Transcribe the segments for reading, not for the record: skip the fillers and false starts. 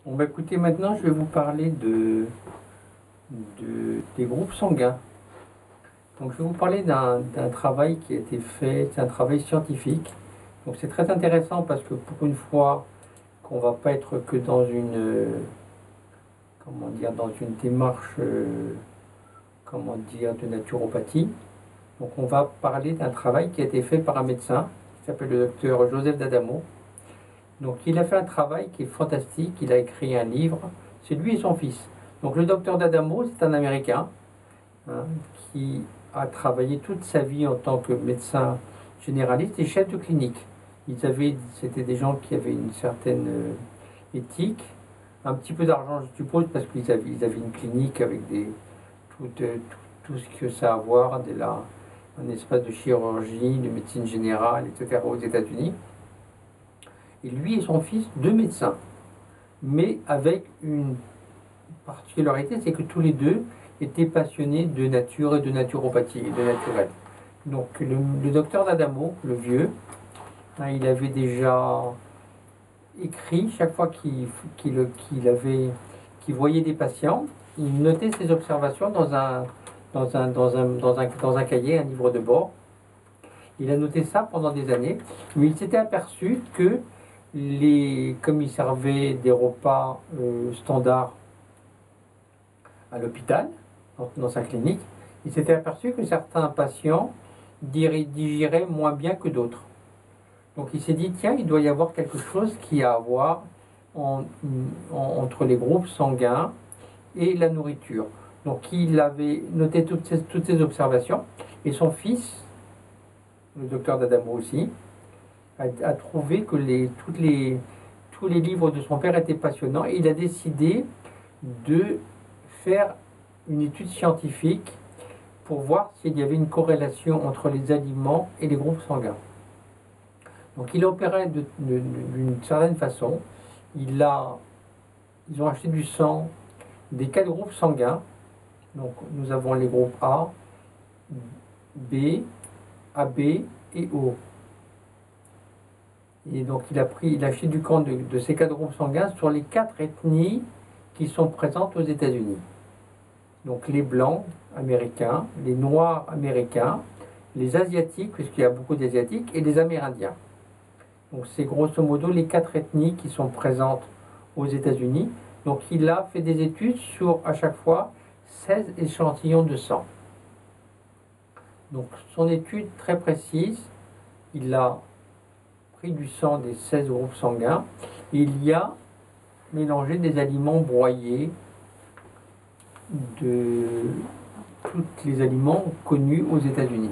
Bon, bah, écoutez, maintenant je vais vous parler des groupes sanguins. Donc je vais vous parler d'un travail qui a été fait, c'est un travail scientifique. Donc c'est très intéressant parce que pour une fois qu'on ne va pas être que dans comment dire, dans une démarche, comment dire, de naturopathie. Donc on va parler d'un travail qui a été fait par un médecin qui s'appelle le docteur Joseph D'Adamo. Donc il a fait un travail qui est fantastique, il a écrit un livre, c'est lui et son fils. Donc le docteur D'Adamo, c'est un Américain, hein, qui a travaillé toute sa vie en tant que médecin généraliste et chef de clinique. C'était des gens qui avaient une certaine éthique, un petit peu d'argent, je suppose, parce qu'ils avaient une clinique avec tout ce que ça a à voir, un espace de chirurgie, de médecine générale, etc. aux États-Unis. Et lui et son fils, deux médecins, mais avec une particularité, c'est que tous les deux étaient passionnés de nature et de naturopathie et de naturel. Donc le docteur D'Adamo, le vieux, hein, il avait déjà écrit chaque fois qu'il voyait des patients, il notait ses observations dans un cahier, un livre de bord. Il a noté ça pendant des années, mais il s'était aperçu que comme il servait des repas standards à l'hôpital, dans sa clinique, il s'était aperçu que certains patients digéraient moins bien que d'autres. Donc il s'est dit, tiens, il doit y avoir quelque chose qui a à voir entre les groupes sanguins et la nourriture. Donc il avait noté toutes ces observations, et son fils, le docteur D'Adamo aussi, a trouvé que tous les livres de son père étaient passionnants, et il a décidé de faire une étude scientifique pour voir s'il y avait une corrélation entre les aliments et les groupes sanguins. Donc il a opéré d'une certaine façon. Ils ont acheté du sang des quatre groupes sanguins. Donc nous avons les groupes A, B, AB et O. Et donc il a acheté du camp de ces quatre groupes sanguins sur les quatre ethnies qui sont présentes aux États-Unis. Donc les blancs américains, les noirs américains, les asiatiques, puisqu'il y a beaucoup d'asiatiques, et les amérindiens. Donc c'est grosso modo les quatre ethnies qui sont présentes aux États-Unis. Donc il a fait des études sur à chaque fois 16 échantillons de sang. Donc son étude très précise, il a pris du sang des 16 groupes sanguins et il y a mélangé des aliments broyés de tous les aliments connus aux États-Unis.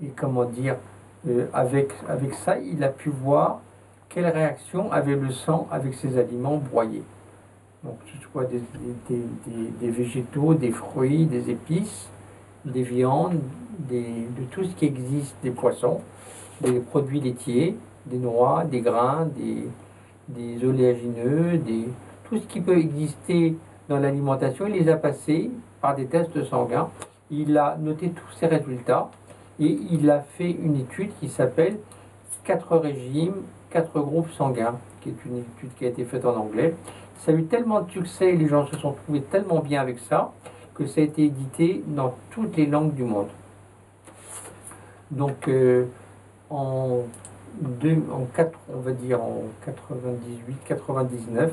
Et comment dire, avec ça, il a pu voir quelle réaction avait le sang avec ces aliments broyés. Donc, que ce soit des végétaux, des fruits, des épices, des viandes, de tout ce qui existe, des poissons, des produits laitiers, des noix, des grains, des oléagineux, tout ce qui peut exister dans l'alimentation. Il les a passés par des tests sanguins. Il a noté tous ces résultats et il a fait une étude qui s'appelle 4 régimes, 4 groupes sanguins, qui est une étude qui a été faite en anglais. Ça a eu tellement de succès, les gens se sont trouvés tellement bien avec ça, que ça a été édité dans toutes les langues du monde. Donc on va dire en 98-99,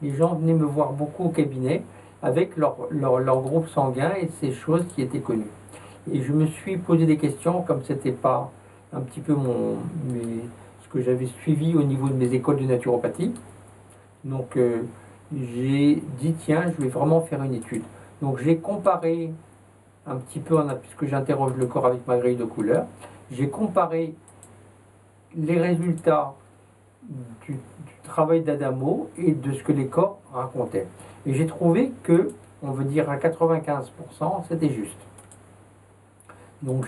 les gens venaient me voir beaucoup au cabinet avec leur groupe sanguin et ces choses qui étaient connues. Et je me suis posé des questions, comme c'était pas un petit peu ce que j'avais suivi au niveau de mes écoles de naturopathie. Donc j'ai dit, tiens, je vais vraiment faire une étude. Donc j'ai comparé un petit peu, puisque j'interroge le corps avec ma grille de couleurs, j'ai comparé les résultats du travail d'Adamo et de ce que les corps racontaient. Et j'ai trouvé que, on veut dire à 95%, c'était juste. Donc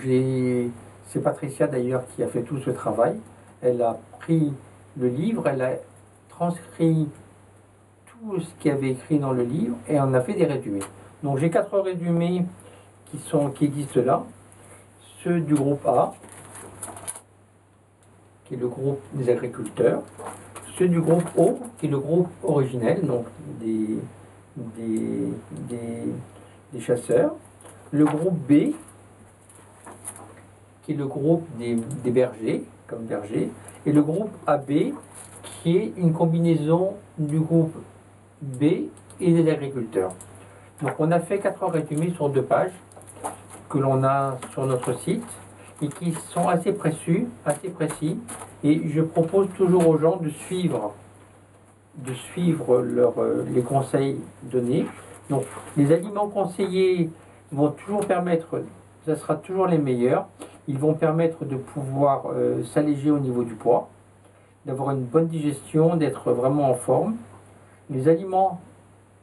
c'est Patricia d'ailleurs qui a fait tout ce travail. Elle a pris le livre, elle a transcrit tout ce qu'il y avait écrit dans le livre et on a fait des résumés. Donc j'ai 4 résumés qui existent là. Ceux du groupe A, qui est le groupe des agriculteurs, ceux du groupe O, qui est le groupe originel, donc des, des chasseurs. Le groupe B, qui est le groupe des bergers, comme bergers. Et le groupe AB, qui est une combinaison du groupe B et des agriculteurs. Donc on a fait 4 résumés sur 2 pages que l'on a sur notre site et qui sont assez précis. Et je propose toujours aux gens de suivre les conseils donnés. Donc les aliments conseillés vont toujours permettre, ça sera toujours les meilleurs. Ils vont permettre de pouvoir s'alléger au niveau du poids, d'avoir une bonne digestion, d'être vraiment en forme. Les aliments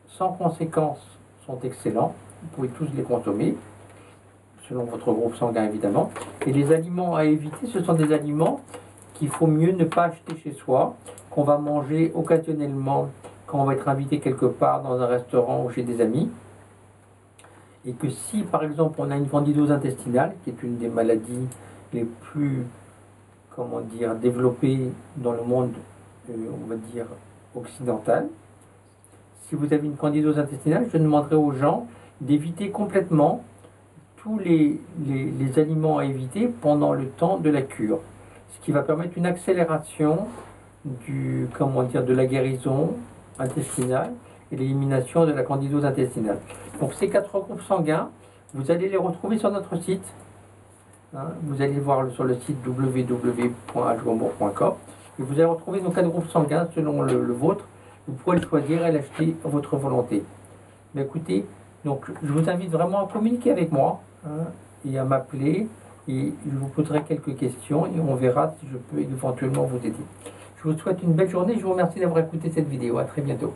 sans conséquence sont excellents. Vous pouvez tous les consommer, selon votre groupe sanguin évidemment. Et les aliments à éviter, ce sont des aliments qu'il faut mieux ne pas acheter chez soi, qu'on va manger occasionnellement quand on va être invité quelque part dans un restaurant ou chez des amis. Et que si par exemple on a une candidose intestinale, qui est une des maladies les plus, comment dire, développées dans le monde, on va dire, occidental, si vous avez une candidose intestinale, je demanderai aux gens d'éviter complètement tous les aliments à éviter pendant le temps de la cure. Ce qui va permettre une accélération de la guérison intestinale et l'élimination de la candidose intestinale. Donc ces 4 groupes sanguins, vous allez les retrouver sur notre site. Vous allez voir sur le site www.hgombourg.com et vous allez retrouver nos 4 groupes sanguins selon le vôtre. Vous pourrez le choisir et l'acheter à votre volonté. Mais écoutez, donc je vous invite vraiment à communiquer avec moi et à m'appeler et je vous poserai quelques questions et on verra si je peux éventuellement vous aider. Je vous souhaite une belle journée, je vous remercie d'avoir écouté cette vidéo. À très bientôt.